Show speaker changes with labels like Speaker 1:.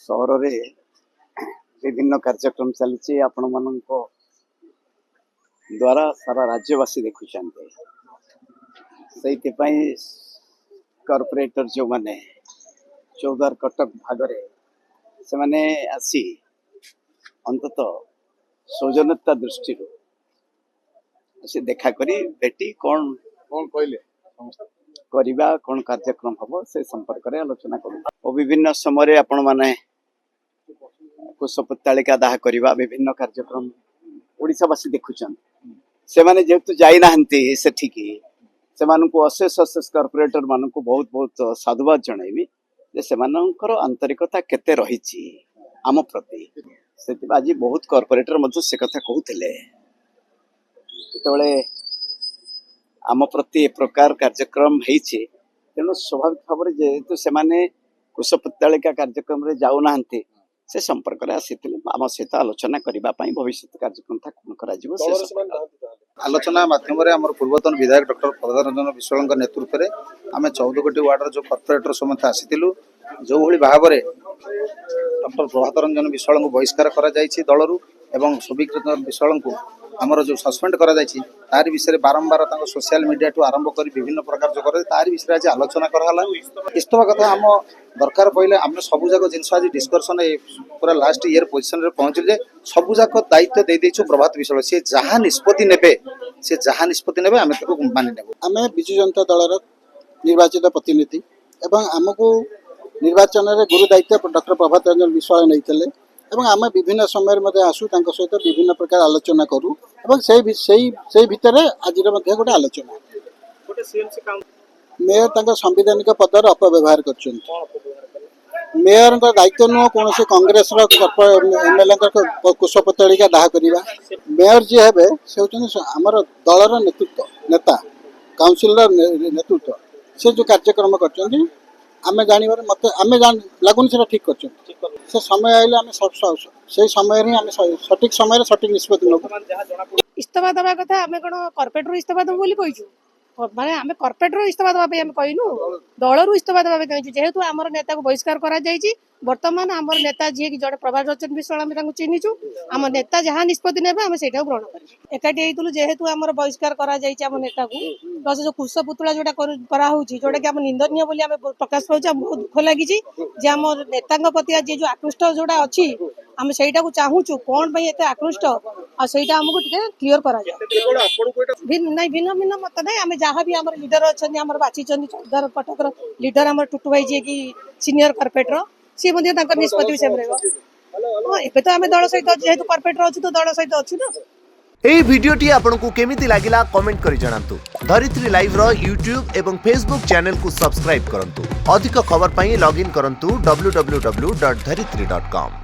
Speaker 1: सहर रे विभिन्न कार्यक्रम चली आपण मान द्वारा सारा राज्यवासी देखुं से कॉर्पोरेटर जो माने चौदार कटक भागरे से माने आसी अंतत सौजन्यता दृष्टि से देखा करी बेटी कौन
Speaker 2: कौन कहले
Speaker 1: करिबा कौन कार्यक्रम हम से संपर्क में आलोचना करूँ और विभिन्न समय आपण माने कुशपुत्तालिका दाह करवा विभिन्न कार्यक्रम ओडिशावासी देखुं से माने जेहेतु जाई नाहंती सेठिकी से अशेष अशेष कॉर्पोरेटर मान को बहुत बहुत साधुवाद जनइबी जे सेमानकर आंतरिकता केते रहिछि आम प्रति से आज बहुत कॉर्पोरेटर मध्य से कथा कहते आम प्रति ए प्रकार कार्यक्रम होइछि तेणु स्वाभाविक भाव में जेहेतु से कुशपुत्तालिका कार्यक्रम रे जाऊ नाहंती से संपर्क में आसी आम सहित आलोचना करने भविष्य कार्यक्रम करा
Speaker 2: आलोचना माध्यम आम पूर्वतन विधायक डॉक्टर प्रधान रंजन विश्वाल नेतृत्व में आम 14 वार्डर जो कॉर्पोरेटर समस्त आसीलु जो भाई भाव में डॉक्टर प्रभात रंजन विश्वाल को बहिष्कार करा दलरू एवं सुविकृत विश्वाल को आमर जो सस्पेंड करा तार विषय बारंबार सोशल मीडिया ठू आरंभ कर विभिन्न प्रकार जो कर तार विषय आज आलोचना कराला इस्तफा कथा आम दरकार पड़े आम सबूक जिन आज डिस्कसन पूरा लास्ट ईयर पोजिशन पहुँचे सबूक दायित्व दे देछु प्रभात विश्वाल सी जहाँ निष्पत्ति ने आम मानि नेबु
Speaker 3: आम विजु जनता दल निर्वाचित प्रतिनिधि एवं आमको निर्वाचन में गुरु दायित्व डॉक्टर प्रभात रंजन विश्वाल नहीं एवं आम विभिन्न समय आसू सहित विभिन्न प्रकार आलोचना करूँ से भितर आज गोटे आलोचना मेयर संवैधानिक पदर अपव्यवहार कर मेयर दायित्व नुह कौन कांग्रेस एमएलए कुशपुत्तालिका दाह करवा मेयर जी हे से आमर दलर नेतृत्व नेता काउंसिलर नेतृत्व से जो कार्यक्रम कर आम जानवर मत आम लगुन से ठीक कर से समय आइले आम से समय सठिक समय सठिक निष्पत्ति नब
Speaker 4: इस्तफा दवा कथा आम कौन कॉर्पोरेटर इस्तफा दबु बोली कहिछु माने आम कॉर्पोरेटर इस्तफा दवा पे आम कहनु दलरू इस्तफा दवा पे कहिछु जेहेतु आमर नेता को बहिष्कार करा जायछि वर्तमान आमर नेता जी कि जड़े प्रभात रंजन विश्वाल आम तांको चिन्हिछु आम नेता जहाँ निष्पत्ति नेबे आम सेटा ग्रहण करिछु एकाठी हेतुलु जेहेतु आमर बहिष्कार करा जायछि आम नेता को प्लस जो कुशपुतला जोटा करा होछि जोटा कि आम निंदनीय बोली आम प्रकाश पाउछु आम बहुत दुख लागिछि जे आम नेतांक प्रति आज जो आकृष्ट जोटा अछि आम सेटा को चाहूछु कोन पई एते आकृष्ट आ सेटा हमको टिके क्लियर करा जाय भिन्न भिन्न मत नै आम जहाँ भी आमर लीडर अच्छे आमर बाची चौदार कटक लीडर आमर टुटू भाई जी की सीनियर कॉर्पोरेटर सी निष्पत्ति विषय में तो आम दल सहित जेहेतु कॉर्पोरेटर अच्छु तो दल सहित अच्छु ना
Speaker 5: एई भिडियोटी आपनकु केमिति लागिला कमेंट करि जणांतु धरित्री लाइव रो यूट्यूब एवं फेसबुक चैनल को सब्सक्राइब करंतु अधिक खबर पई लॉगिन करंतु www.dharitri.com